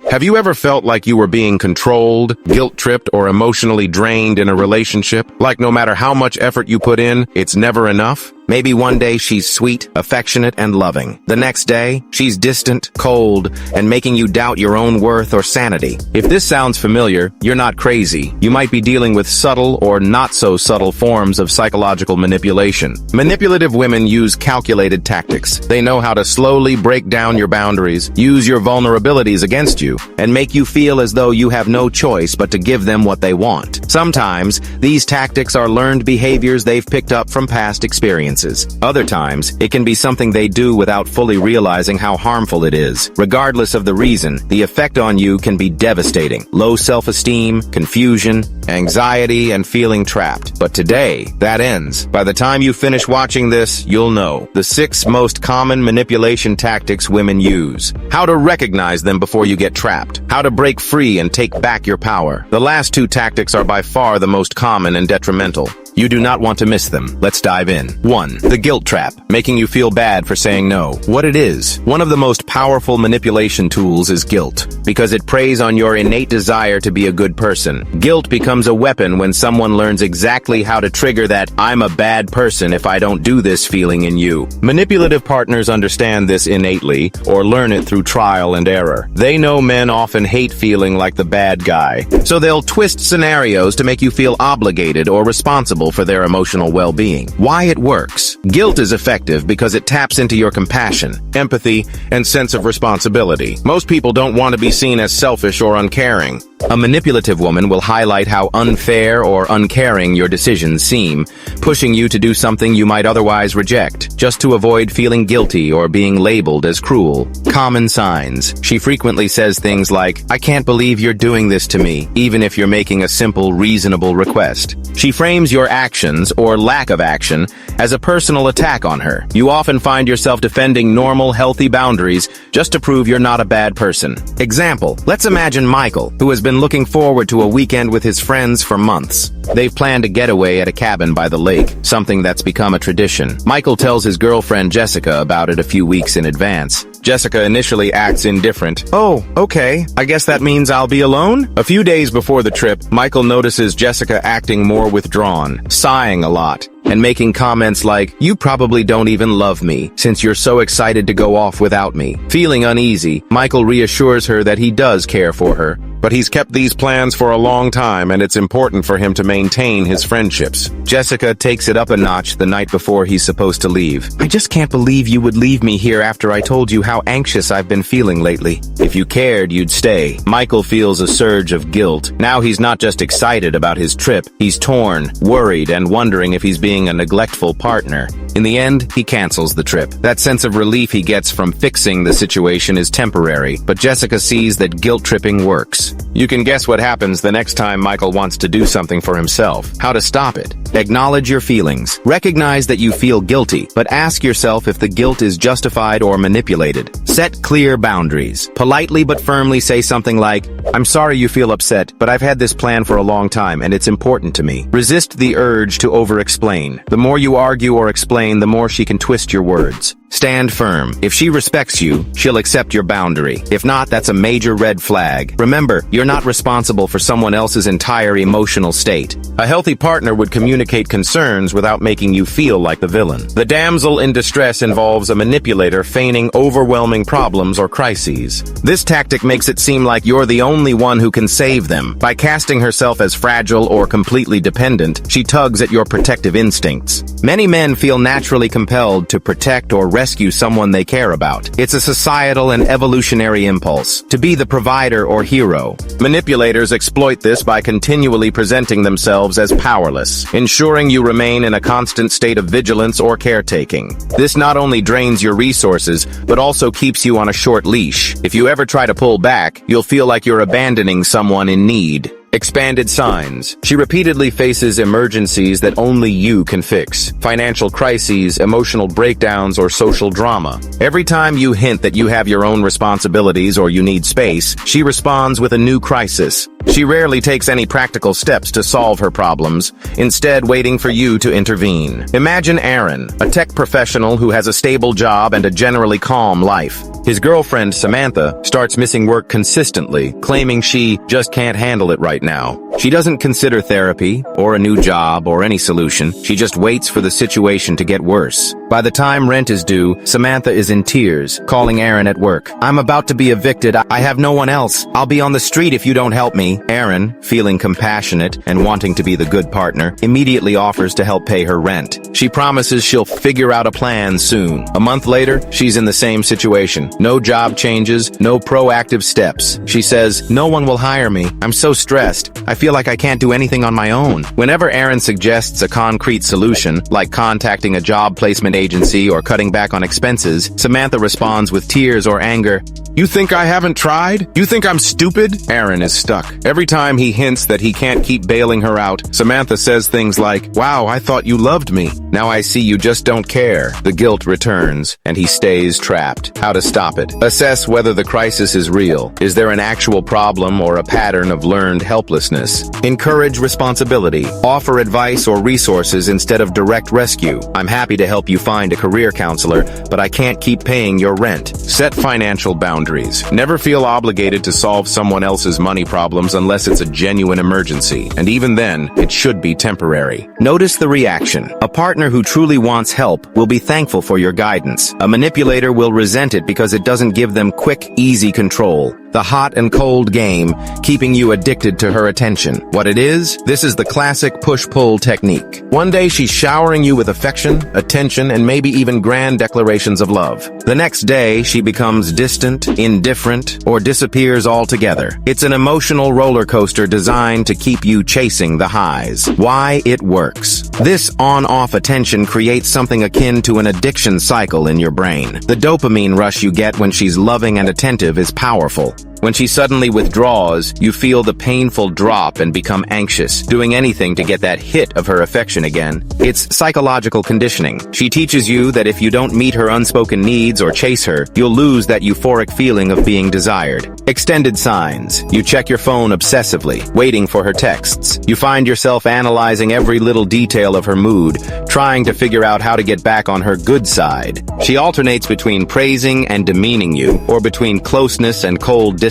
Have you ever felt like you were being controlled, guilt-tripped, or emotionally drained in a relationship? Like no matter how much effort you put in, it's never enough? Maybe one day she's sweet, affectionate, and loving. The next day, she's distant, cold, and making you doubt your own worth or sanity. If this sounds familiar, you're not crazy. You might be dealing with subtle or not-so-subtle forms of psychological manipulation. Manipulative women use calculated tactics. They know how to slowly break down your boundaries, use your vulnerabilities against you, and make you feel as though you have no choice but to give them what they want. Sometimes, these tactics are learned behaviors they've picked up from past experiences. Other times, it can be something they do without fully realizing how harmful it is. Regardless of the reason, the effect on you can be devastating. Low self-esteem, confusion, anxiety, and feeling trapped. But today, that ends. By the time you finish watching this, you'll know the 6 most common manipulation tactics women use, how to recognize them before you get trapped, how to break free and take back your power. The last 2 tactics are by far the most common and detrimental. You do not want to miss them. Let's dive in. 1. The guilt trap, making you feel bad for saying no. What it is. One of the most powerful manipulation tools is guilt, because it preys on your innate desire to be a good person. Guilt becomes a weapon when someone learns exactly how to trigger that "I'm a bad person if I don't do this" feeling in you. Manipulative partners understand this innately, or learn it through trial and error. They know men often hate feeling like the bad guy, so they'll twist scenarios to make you feel obligated or responsible for their emotional well-being. Why it works. Guilt is effective because it taps into your compassion, empathy, and sense of responsibility. Most people don't want to be seen as selfish or uncaring. A manipulative woman will highlight how unfair or uncaring your decisions seem, pushing you to do something you might otherwise reject, just to avoid feeling guilty or being labeled as cruel. Common signs. She frequently says things like, "I can't believe you're doing this to me," even if you're making a simple, reasonable request. She frames your actions, or lack of action, as a personal attack on her. You often find yourself defending normal, healthy boundaries just to prove you're not a bad person. Example, let's imagine Michael, who has been looking forward to a weekend with his friends for months. They've planned a getaway at a cabin by the lake, something that's become a tradition. Michael tells his girlfriend Jessica about it a few weeks in advance. Jessica initially acts indifferent. "Oh, okay. I guess that means I'll be alone?" A few days before the trip, Michael notices Jessica acting more withdrawn, sighing a lot, and making comments like, "You probably don't even love me, since you're so excited to go off without me." Feeling uneasy, Michael reassures her that he does care for her, but he's kept these plans for a long time and it's important for him to maintain his friendships. Jessica takes it up a notch the night before he's supposed to leave. "I just can't believe you would leave me here after I told you how anxious I've been feeling lately. If you cared, you'd stay." Michael feels a surge of guilt. Now he's not just excited about his trip, he's torn, worried, and wondering if he's being a neglectful partner. In the end, he cancels the trip. That sense of relief he gets from fixing the situation is temporary, but Jessica sees that guilt tripping works. You can guess what happens the next time Michael wants to do something for himself. How to stop it. Acknowledge your feelings. Recognize that you feel guilty, but ask yourself if the guilt is justified or manipulated. Set clear boundaries. Politely but firmly say something like, "I'm sorry you feel upset, but I've had this plan for a long time and it's important to me." Resist the urge to over-explain. The more you argue or explain, the more she can twist your words. Stand firm. If she respects you, she'll accept your boundary. If not, that's a major red flag. Remember, you're not responsible for someone else's entire emotional state. A healthy partner would communicate concerns without making you feel like the villain. The damsel in distress involves a manipulator feigning overwhelming problems or crises. This tactic makes it seem like you're the only one who can save them. By casting herself as fragile or completely dependent, she tugs at your protective instincts. Many men feel naturally compelled to protect or rescue someone they care about. It's a societal and evolutionary impulse to be the provider or hero. Manipulators exploit this by continually presenting themselves as powerless, ensuring you remain in a constant state of vigilance or caretaking. This not only drains your resources, but also keeps you on a short leash. If you ever try to pull back, you'll feel like you're abandoning someone in need. Expanded signs. She repeatedly faces emergencies that only you can fix. Financial crises, emotional breakdowns, or social drama. Every time you hint that you have your own responsibilities or you need space, she responds with a new crisis. She rarely takes any practical steps to solve her problems, instead waiting for you to intervene. Imagine Aaron, a tech professional who has a stable job and a generally calm life. His girlfriend, Samantha, starts missing work consistently, claiming she just can't handle it right now. She doesn't consider therapy, or a new job, or any solution. She just waits for the situation to get worse. By the time rent is due, Samantha is in tears, calling Aaron at work. "I'm about to be evicted. I have no one else. I'll be on the street if you don't help me." Aaron, feeling compassionate and wanting to be the good partner, immediately offers to help pay her rent. She promises she'll figure out a plan soon. A month later, she's in the same situation. No job changes, no proactive steps. She says, "No one will hire me. I'm so stressed. I feel like I can't do anything on my own." Whenever Aaron suggests a concrete solution, like contacting a job placement agency or cutting back on expenses, Samantha responds with tears or anger. "You think I haven't tried? You think I'm stupid?" Aaron is stuck. Every time he hints that he can't keep bailing her out, Samantha says things like, "Wow, I thought you loved me. Now I see you just don't care." The guilt returns, and he stays trapped. How to stop it? Assess whether the crisis is real. Is there an actual problem or a pattern of learned helplessness? Encourage responsibility. Offer advice or resources instead of direct rescue. "I'm happy to help you find a career counselor, but I can't keep paying your rent." Set financial boundaries. Never feel obligated to solve someone else's money problems unless it's a genuine emergency, and even then, it should be temporary. Notice the reaction. A partner who truly wants help will be thankful for your guidance. A manipulator will resent it because it doesn't give them quick, easy control. The hot and cold game, keeping you addicted to her attention. What it is? This is the classic push-pull technique. One day she's showering you with affection, attention, and maybe even grand declarations of love. The next day, she becomes distant, indifferent, or disappears altogether. It's an emotional roller coaster designed to keep you chasing the highs. Why it works. This on-off attention creates something akin to an addiction cycle in your brain. The dopamine rush you get when she's loving and attentive is powerful. When she suddenly withdraws, you feel the painful drop and become anxious, doing anything to get that hit of her affection again. It's psychological conditioning. She teaches you that if you don't meet her unspoken needs or chase her, you'll lose that euphoric feeling of being desired. Extended signs. You check your phone obsessively, waiting for her texts. You find yourself analyzing every little detail of her mood, trying to figure out how to get back on her good side. She alternates between praising and demeaning you, or between closeness and cold distance.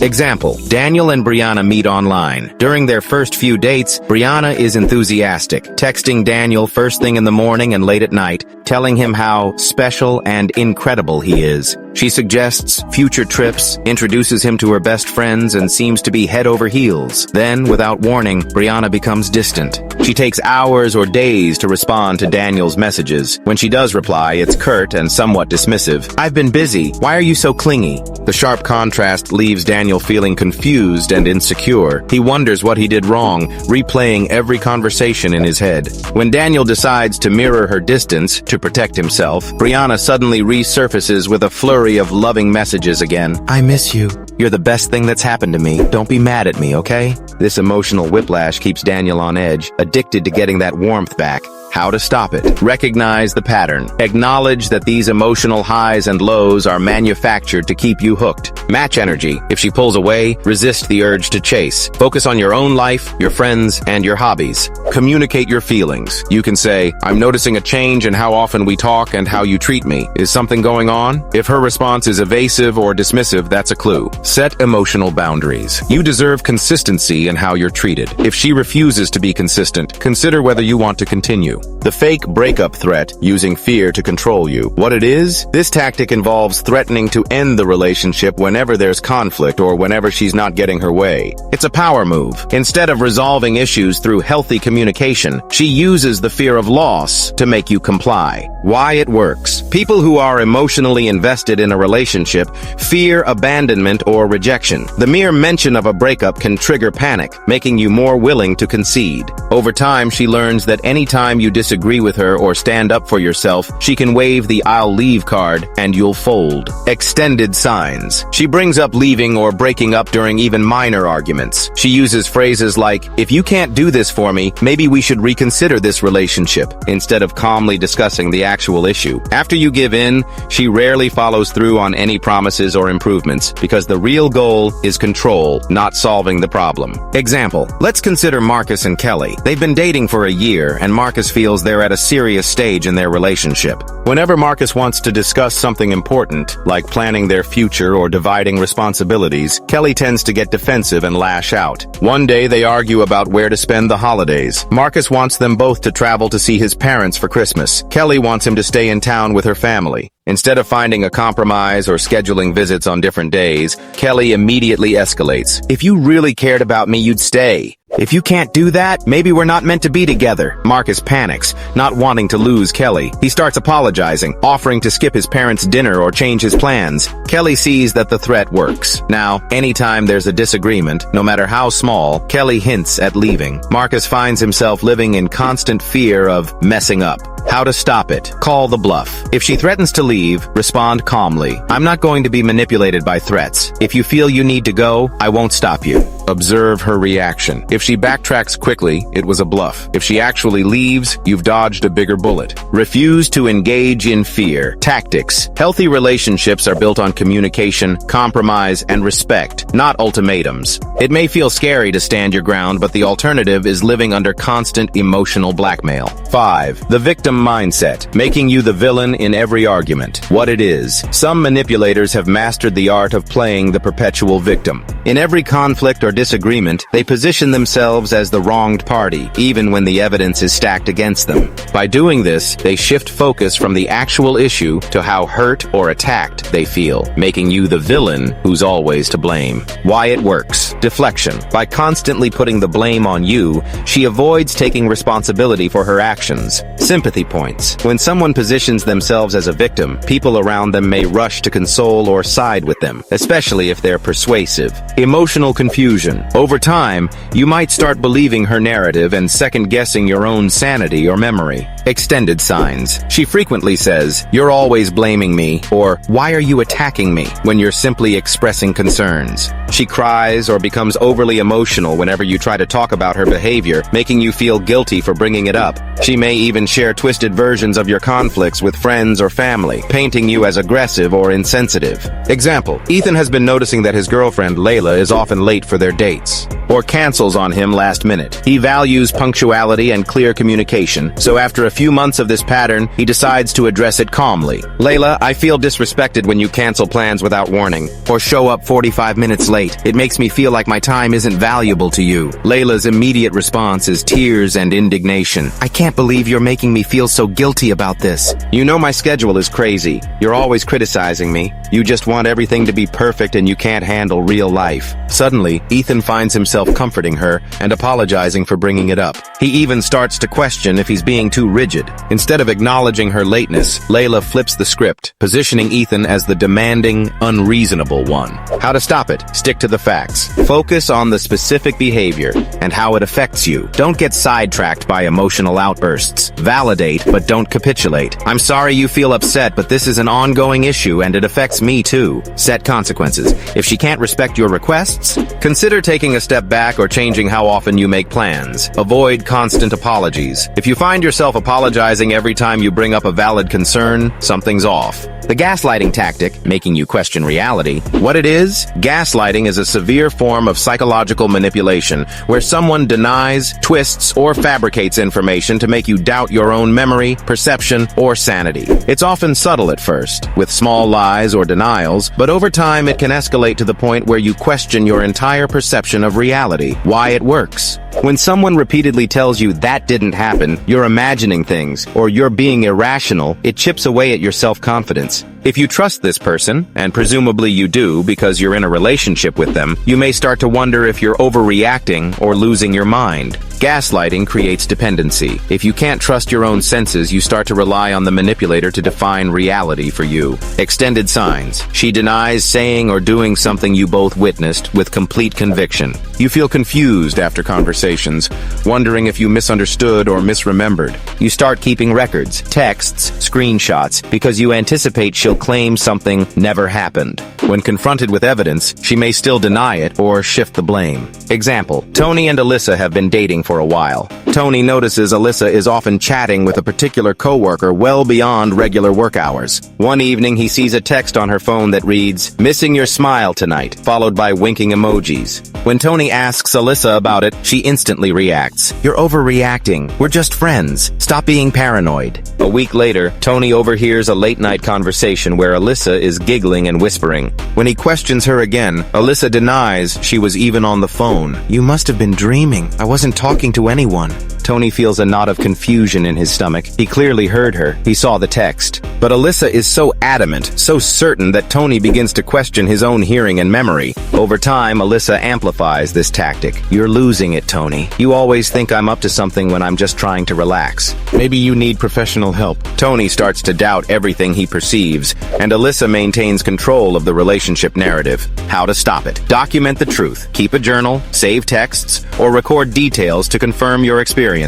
Example, Daniel and Brianna meet online. During their first few dates, Brianna is enthusiastic, texting Daniel first thing in the morning and late at night, telling him how special and incredible he is. She suggests future trips, introduces him to her best friends, and seems to be head over heels. Then, without warning, Brianna becomes distant. She takes hours or days to respond to Daniel's messages. When she does reply, it's curt and somewhat dismissive. "I've been busy. Why are you so clingy?" The sharp contrast leaves Daniel feeling confused and insecure. He wonders what he did wrong, replaying every conversation in his head. When Daniel decides to mirror her distance to protect himself, Brianna suddenly resurfaces with a flurry of loving messages again. "I miss you. You're the best thing that's happened to me. Don't be mad at me, okay?" This emotional whiplash keeps Daniel on edge, addicted to getting that warmth back. How to stop it? Recognize the pattern. Acknowledge that these emotional highs and lows are manufactured to keep you hooked. Match energy. If she pulls away, resist the urge to chase. Focus on your own life, your friends, and your hobbies. Communicate your feelings. You can say, "I'm noticing a change in how often we talk and how you treat me. Is something going on?" If her response is evasive or dismissive, that's a clue. Set emotional boundaries. You deserve consistency in how you're treated. If she refuses to be consistent, consider whether you want to continue. The fake breakup threat, using fear to control you. What it is? This tactic involves threatening to end the relationship whenever there's conflict or whenever she's not getting her way. It's a power move. Instead of resolving issues through healthy communication, she uses the fear of loss to make you comply. Why it works. People who are emotionally invested in a relationship fear abandonment or rejection. The mere mention of a breakup can trigger panic, making you more willing to concede. Over time, she learns that anytime you disagree with her or stand up for yourself, she can wave the "I'll leave" card and you'll fold. Extended signs. She brings up leaving or breaking up during even minor arguments. She uses phrases like, "If you can't do this for me, maybe we should reconsider this relationship," instead of calmly discussing the actual issue. After you give in, she rarely follows through on any promises or improvements, because the real goal is control, not solving the problem. Example, let's consider Marcus and Kelly. They've been dating for a year, and Marcus feels feels they're at a serious stage in their relationship. Whenever Marcus wants to discuss something important, like planning their future or dividing responsibilities, Kelly tends to get defensive and lash out. One day they argue about where to spend the holidays. Marcus wants them both to travel to see his parents for Christmas. Kelly wants him to stay in town with her family. Instead of finding a compromise or scheduling visits on different days, Kelly immediately escalates. "If you really cared about me, you'd stay. If you can't do that, maybe we're not meant to be together." Marcus panics, not wanting to lose Kelly. He starts apologizing, offering to skip his parents' dinner or change his plans. Kelly sees that the threat works. Now, anytime there's a disagreement, no matter how small, Kelly hints at leaving. Marcus finds himself living in constant fear of messing up. How to stop it? Call the bluff. If she threatens to leave, respond calmly. "I'm not going to be manipulated by threats. If you feel you need to go, I won't stop you." Observe her reaction. If she backtracks quickly, it was a bluff. If she actually leaves, you've dodged a bigger bullet. Refuse to engage in fear. Tactics. Healthy relationships are built on communication, compromise, and respect, not ultimatums. It may feel scary to stand your ground, but the alternative is living under constant emotional blackmail. 5. The victim mindset. Making you the villain in every argument. What it is. Some manipulators have mastered the art of playing the perpetual victim. In every conflict or disagreement, they position themselves as the wronged party, even when the evidence is stacked against them. By doing this, they shift focus from the actual issue to how hurt or attacked they feel, making you the villain who's always to blame. Why it works. Deflection. By constantly putting the blame on you, she avoids taking responsibility for her actions. Sympathy points. When someone positions themselves as a victim, people around them may rush to console or side with them, especially if they're persuasive. Emotional confusion. Over time, you might start believing her narrative and second-guessing your own sanity or memory. Extended signs. She frequently says, "You're always blaming me," or "Why are you attacking me?" when you're simply expressing concerns. She cries or becomes overly emotional whenever you try to talk about her behavior, making you feel guilty for bringing it up. She may even share twisted versions of your conflicts with friends or family, painting you as aggressive or insensitive. Example, Ethan has been noticing that his girlfriend, Layla, is often late for their dates, or cancels on him last minute. He values punctuality and clear communication, so after a few months of this pattern, he decides to address it calmly. "Layla, I feel disrespected when you cancel plans without warning, or show up 45 minutes late. It makes me feel like my time isn't valuable to you." Layla's immediate response is tears and indignation. "I can't believe you're making me feel so guilty about this. You know my schedule is crazy. You're always criticizing me. You just want everything to be perfect and you can't handle real life." Suddenly, Ethan finds himself comforting her and apologizing for bringing it up. He even starts to question if he's being too rigid. Instead of acknowledging her lateness, Layla flips the script, positioning Ethan as the demanding, unreasonable one. How to stop it? Stick to the facts. Focus on the specific behavior and how it affects you. Don't get sidetracked by emotional outbursts. Validate, but don't capitulate. "I'm sorry you feel upset, but this is an ongoing issue and it affects me too." Set consequences. If she can't respect your requests, consider taking a step back or changing how often you make plans. Avoid constant apologies. If you find yourself apologizing every time you bring up a valid concern, something's off. The gaslighting tactic, making you question reality. What it is? Gaslighting is a severe form of psychological manipulation where someone denies, twists, or fabricates information to make you doubt your own memory, perception, or sanity. It's often subtle at first, with small lies or denials, but over time it can escalate to the point where you question your entire perception of reality. Why it works. When someone repeatedly tells you that didn't happen, you're imagining things, or you're being irrational, it chips away at your self-confidence. If you trust this person, and presumably you do because you're in a relationship with them, you may start to wonder if you're overreacting or losing your mind. Gaslighting creates dependency. If you can't trust your own senses, you start to rely on the manipulator to define reality for you. Extended signs. She denies saying or doing something you both witnessed with complete conviction. You feel confused after conversations, wondering if you misunderstood or misremembered. You start keeping records, texts, screenshots, because you anticipate she'll claim something never happened. When confronted with evidence, she may still deny it or shift the blame. Example, Tony and Alyssa have been dating for a while. Tony notices Alyssa is often chatting with a particular coworker well beyond regular work hours. One evening, he sees a text on her phone that reads, "Missing your smile tonight," followed by winking emojis. When Tony asks Alyssa about it, she instantly reacts, "You're overreacting. We're just friends. Stop being paranoid." A week later, Tony overhears a late-night conversation where Alyssa is giggling and whispering. When he questions her again, Alyssa denies she was even on the phone. "You must have been dreaming. I wasn't talking to anyone." Tony feels a knot of confusion in his stomach. He clearly heard her. He saw the text. But Alyssa is so adamant, so certain that Tony begins to question his own hearing and memory. Over time, Alyssa amplifies this tactic. "You're losing it, Tony. You always think I'm up to something when I'm just trying to relax. Maybe you need professional help." Tony starts to doubt everything he perceives, and Alyssa maintains control of the relationship narrative. How to stop it? Document the truth. Keep a journal, save texts, or record details to confirm your experiences.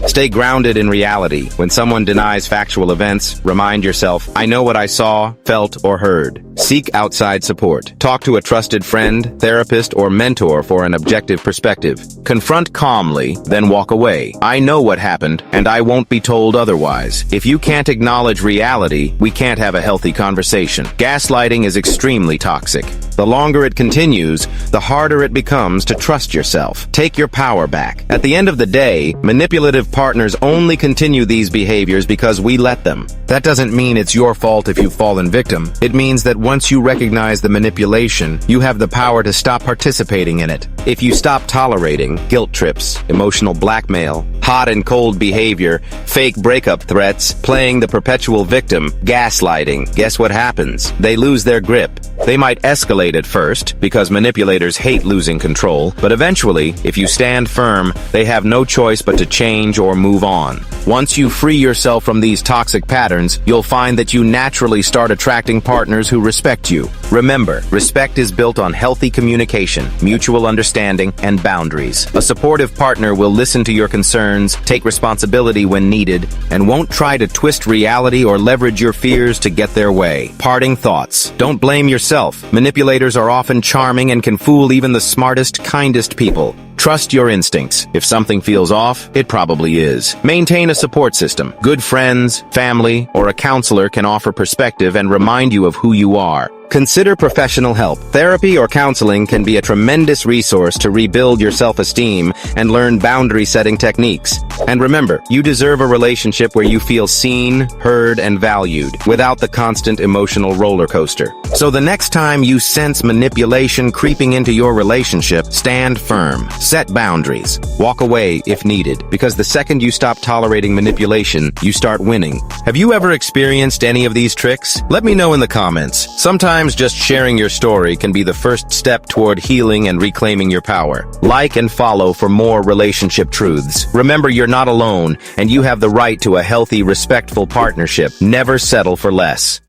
Stay grounded in reality. When someone denies factual events, remind yourself, "I know what I saw, felt, or heard." Seek outside support. Talk to a trusted friend, therapist, or mentor for an objective perspective. Confront calmly, then walk away. "I know what happened, and I won't be told otherwise." If you can't acknowledge reality, we can't have a healthy conversation. Gaslighting is extremely toxic. The longer it continues, the harder it becomes to trust yourself. Take your power back. At the end of the day, manipulative partners only continue these behaviors because we let them. That doesn't mean it's your fault if you've fallen victim. It means that once you recognize the manipulation, you have the power to stop participating in it. If you stop tolerating guilt trips, emotional blackmail, hot and cold behavior, fake breakup threats, playing the perpetual victim, gaslighting, guess what happens? They lose their grip. They might escalate at first, because manipulators hate losing control, but eventually, if you stand firm, they have no choice but to change or move on. Once you free yourself from these toxic patterns, you'll find that you naturally start attracting partners who respect you. Remember, respect is built on healthy communication, mutual understanding, and boundaries. A supportive partner will listen to your concerns, take responsibility when needed, and won't try to twist reality or leverage your fears to get their way. Parting thoughts. Don't blame yourself. Manipulators are often charming and can fool even the smartest, kindest people. Trust your instincts. If something feels off, it probably is. Maintain a support system. Good friends, family, or a counselor can offer perspective and remind you of who you are. Consider professional help. Therapy or counseling can be a tremendous resource to rebuild your self-esteem and learn boundary-setting techniques. And remember, you deserve a relationship where you feel seen, heard, and valued, without the constant emotional roller coaster. So the next time you sense manipulation creeping into your relationship, stand firm. Set boundaries. Walk away if needed, because the second you stop tolerating manipulation, you start winning. Have you ever experienced any of these tricks? Let me know in the comments. Sometimes just sharing your story can be the first step toward healing and reclaiming your power. Like and follow for more relationship truths. Remember, you're not alone, and you have the right to a healthy, respectful partnership. Never settle for less.